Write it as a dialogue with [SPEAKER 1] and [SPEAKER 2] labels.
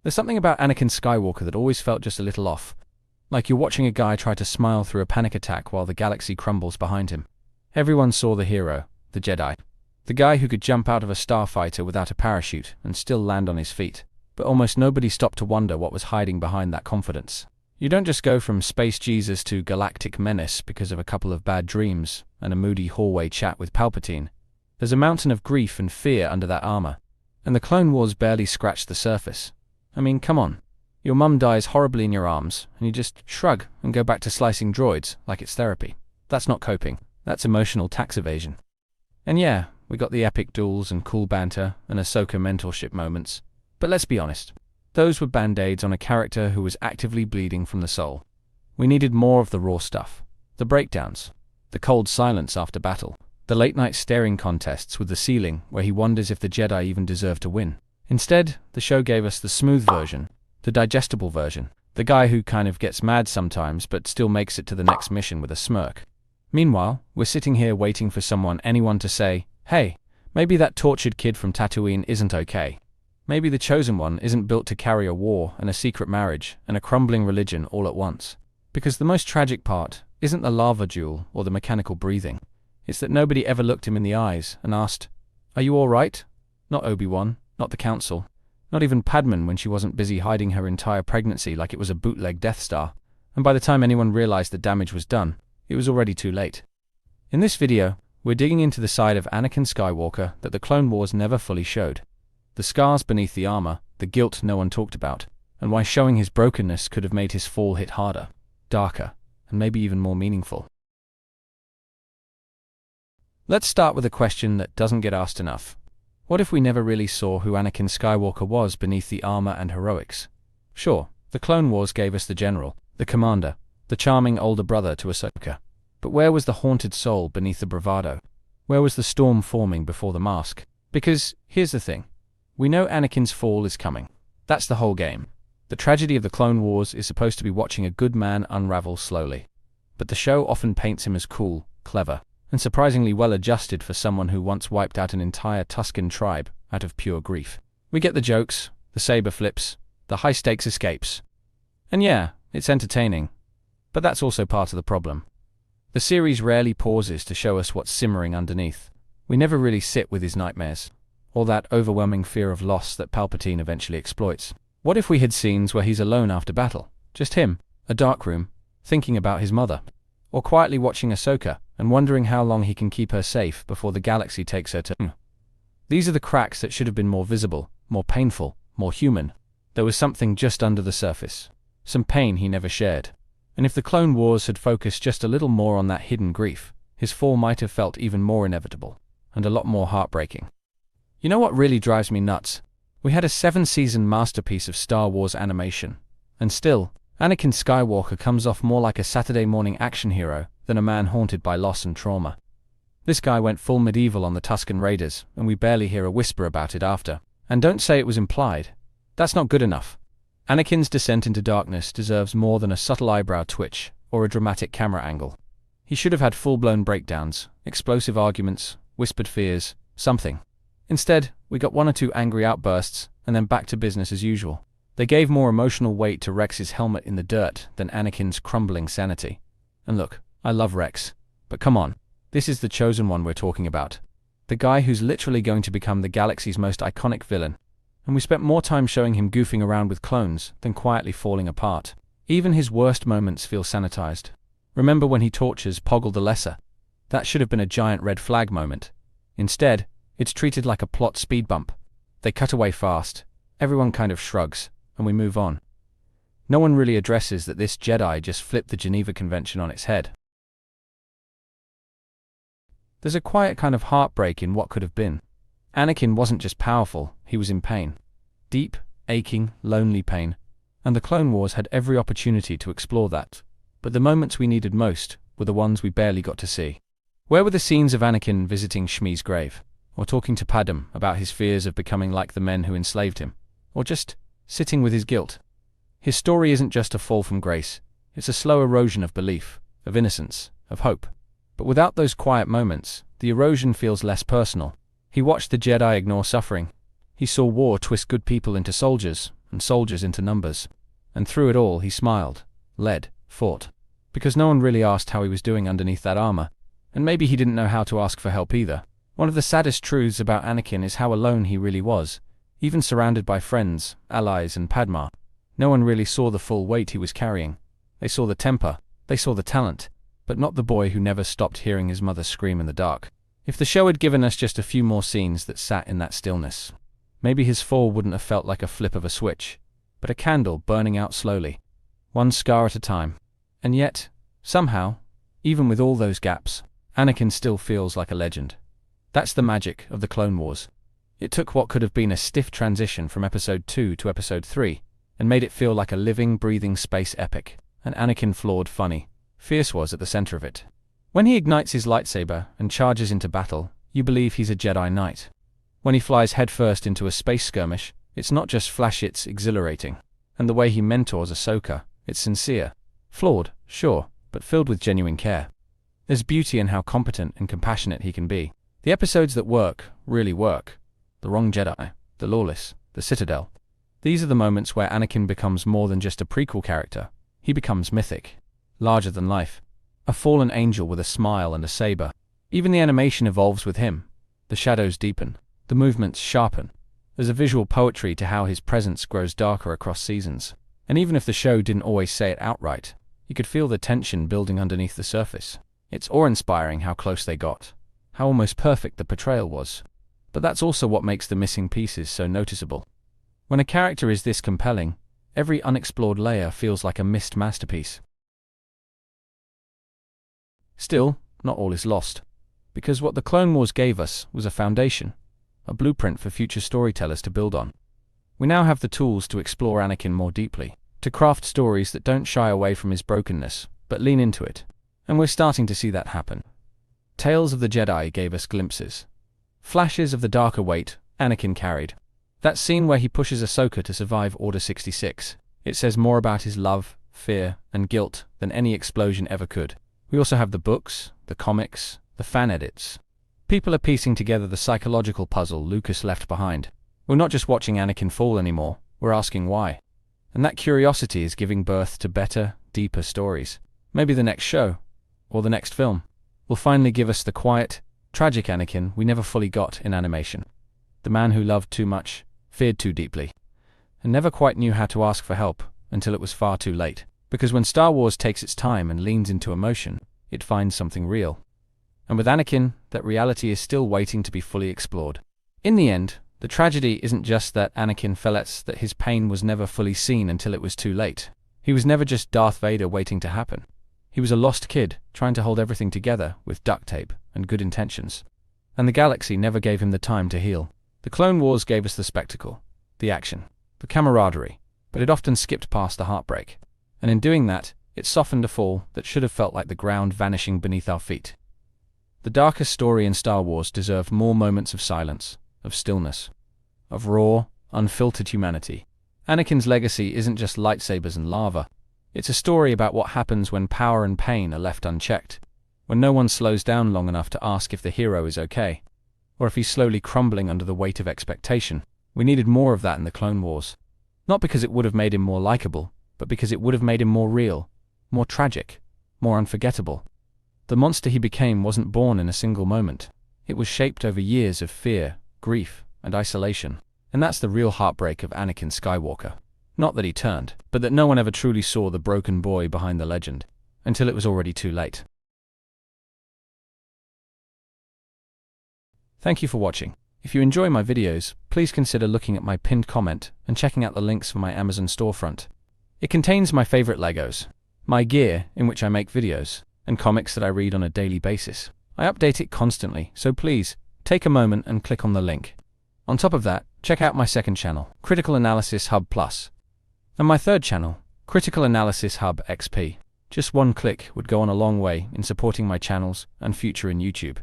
[SPEAKER 1] There's something about Anakin Skywalker that always felt just a little off. Like you're watching a guy try to smile through a panic attack while the galaxy crumbles behind him. Everyone saw the hero, the Jedi. The guy who could jump out of a starfighter without a parachute and still land on his feet. But almost nobody stopped to wonder what was hiding behind that confidence. You don't just go from Space Jesus to Galactic Menace because of a couple of bad dreams and a moody hallway chat with Palpatine. There's a mountain of grief and fear under that armor. And the Clone Wars barely scratched the surface. I mean, come on. Your mum dies horribly in your arms, and you just shrug and go back to slicing droids like it's therapy. That's not coping. That's emotional tax evasion. And yeah, we got the epic duels and cool banter and Ahsoka mentorship moments. But let's be honest. Those were band-aids on a character who was actively bleeding from the soul. We needed more of the raw stuff. The breakdowns. The cold silence after battle. The late-night staring contests with the ceiling where he wonders if the Jedi even deserve to win. Instead, the show gave us the smooth version. The digestible version. The guy who kind of gets mad sometimes but still makes it to the next mission with a smirk. Meanwhile, we're sitting here waiting for anyone to say, hey, maybe that tortured kid from Tatooine isn't okay. Maybe the chosen one isn't built to carry a war and a secret marriage and a crumbling religion all at once. Because the most tragic part isn't the lava duel or the mechanical breathing. It's that nobody ever looked him in the eyes and asked, "Are you all right?" Not Obi-Wan, not the Council, not even Padman when she wasn't busy hiding her entire pregnancy like it was a bootleg Death Star. And by the time anyone realized the damage was done, it was already too late. In this video, we're digging into the side of Anakin Skywalker that the Clone Wars never fully showed. The scars beneath the armor, the guilt no one talked about, and why showing his brokenness could have made his fall hit harder, darker, and maybe even more meaningful. Let's start with a question that doesn't get asked enough. What if we never really saw who Anakin Skywalker was beneath the armor and heroics? Sure, the Clone Wars gave us the general, the commander, the charming older brother to Ahsoka. But where was the haunted soul beneath the bravado? Where was the storm forming before the mask? Because, here's the thing. We know Anakin's fall is coming. That's the whole game. The tragedy of the Clone Wars is supposed to be watching a good man unravel slowly. But the show often paints him as cool, clever, and surprisingly well-adjusted for someone who once wiped out an entire Tusken tribe out of pure grief. We get the jokes, the saber flips, the high-stakes escapes. And yeah, it's entertaining. But that's also part of the problem. The series rarely pauses to show us what's simmering underneath. We never really sit with his nightmares, or that overwhelming fear of loss that Palpatine eventually exploits. What if we had scenes where he's alone after battle? Just him, a dark room, thinking about his mother. Or quietly watching Ahsoka and wondering how long he can keep her safe before the galaxy takes her to. These are the cracks that should have been more visible, more painful, more human. There was something just under the surface. Some pain he never shared. And if the Clone Wars had focused just a little more on that hidden grief, his fall might have felt even more inevitable, and a lot more heartbreaking. You know what really drives me nuts? We had a 7-season masterpiece of Star Wars animation, and still, Anakin Skywalker comes off more like a Saturday morning action hero than a man haunted by loss and trauma. This guy went full medieval on the Tusken Raiders, and we barely hear a whisper about it after. And don't say it was implied. That's not good enough. Anakin's descent into darkness deserves more than a subtle eyebrow twitch or a dramatic camera angle. He should have had full-blown breakdowns, explosive arguments, whispered fears, something. Instead, we got one or two angry outbursts, and then back to business as usual. They gave more emotional weight to Rex's helmet in the dirt than Anakin's crumbling sanity. And look, I love Rex. But come on, this is the chosen one we're talking about. The guy who's literally going to become the galaxy's most iconic villain. And we spent more time showing him goofing around with clones than quietly falling apart. Even his worst moments feel sanitized. Remember when he tortures Poggle the Lesser? That should have been a giant red flag moment. Instead, it's treated like a plot speed bump. They cut away fast, everyone kind of shrugs, and we move on. No one really addresses that this Jedi just flipped the Geneva Convention on its head. There's a quiet kind of heartbreak in what could have been. Anakin wasn't just powerful, he was in pain. Deep, aching, lonely pain. And the Clone Wars had every opportunity to explore that. But the moments we needed most were the ones we barely got to see. Where were the scenes of Anakin visiting Shmi's grave? Or talking to Padme about his fears of becoming like the men who enslaved him? Or just sitting with his guilt? His story isn't just a fall from grace. It's a slow erosion of belief, of innocence, of hope. But without those quiet moments, the erosion feels less personal. He watched the Jedi ignore suffering. He saw war twist good people into soldiers, and soldiers into numbers. And through it all, he smiled, led, fought. Because no one really asked how he was doing underneath that armor, and maybe he didn't know how to ask for help either. One of the saddest truths about Anakin is how alone he really was, even surrounded by friends, allies, and Padma. No one really saw the full weight he was carrying. They saw the temper, they saw the talent, but not the boy who never stopped hearing his mother scream in the dark. If the show had given us just a few more scenes that sat in that stillness, maybe his fall wouldn't have felt like a flip of a switch, but a candle burning out slowly, one scar at a time. And yet, somehow, even with all those gaps, Anakin still feels like a legend. That's the magic of the Clone Wars. It took what could have been a stiff transition from Episode 2 to Episode 3, and made it feel like a living, breathing space epic. And Anakin, flawed, funny, fierce, was at the center of it. When he ignites his lightsaber and charges into battle, you believe he's a Jedi Knight. When he flies headfirst into a space skirmish, it's not just flashy, it's exhilarating. And the way he mentors Ahsoka, it's sincere. Flawed, sure, but filled with genuine care. There's beauty in how competent and compassionate he can be. The episodes that work, really work. The Wrong Jedi, The Lawless, The Citadel. These are the moments where Anakin becomes more than just a prequel character. He becomes mythic, larger than life. A fallen angel with a smile and a saber. Even the animation evolves with him. The shadows deepen, the movements sharpen. There's a visual poetry to how his presence grows darker across seasons. And even if the show didn't always say it outright, you could feel the tension building underneath the surface. It's awe-inspiring how close they got, how almost perfect the portrayal was. But that's also what makes the missing pieces so noticeable. When a character is this compelling, every unexplored layer feels like a missed masterpiece. Still, not all is lost. Because what the Clone Wars gave us was a foundation, a blueprint for future storytellers to build on. We now have the tools to explore Anakin more deeply, to craft stories that don't shy away from his brokenness, but lean into it. And we're starting to see that happen. Tales of the Jedi gave us glimpses. Flashes of the darker weight Anakin carried. That scene where he pushes Ahsoka to survive Order 66. It says more about his love, fear, and guilt than any explosion ever could. We also have the books, the comics, the fan edits. People are piecing together the psychological puzzle Lucas left behind. We're not just watching Anakin fall anymore, we're asking why. And that curiosity is giving birth to better, deeper stories. Maybe the next show, or the next film, will finally give us the quiet, tragic Anakin we never fully got in animation. The man who loved too much, feared too deeply, and never quite knew how to ask for help until it was far too late. Because when Star Wars takes its time and leans into emotion, it finds something real. And with Anakin, that reality is still waiting to be fully explored. In the end, the tragedy isn't just that Anakin felt that his pain was never fully seen until it was too late. He was never just Darth Vader waiting to happen. He was a lost kid, trying to hold everything together with duct tape and good intentions. And the galaxy never gave him the time to heal. The Clone Wars gave us the spectacle, the action, the camaraderie, but it often skipped past the heartbreak. And in doing that, it softened a fall that should have felt like the ground vanishing beneath our feet. The darkest story in Star Wars deserved more moments of silence, of stillness, of raw, unfiltered humanity. Anakin's legacy isn't just lightsabers and lava. It's a story about what happens when power and pain are left unchecked, when no one slows down long enough to ask if the hero is okay, or if he's slowly crumbling under the weight of expectation. We needed more of that in the Clone Wars. Not because it would have made him more likable, but because it would have made him more real, more tragic, more unforgettable. The monster he became wasn't born in a single moment. It was shaped over years of fear, grief, and isolation. And that's the real heartbreak of Anakin Skywalker. Not that he turned, but that no one ever truly saw the broken boy behind the legend, until it was already too late. Thank you for watching. If you enjoy my videos, please consider looking at my pinned comment and checking out the links for my Amazon storefront. It contains my favorite Legos, my gear in which I make videos, and comics that I read on a daily basis. I update it constantly, so please, take a moment and click on the link. On top of that, check out my second channel, Critical Analysis Hub Plus, and my third channel, Critical Analysis Hub XP. Just one click would go on a long way in supporting my channels and future in YouTube.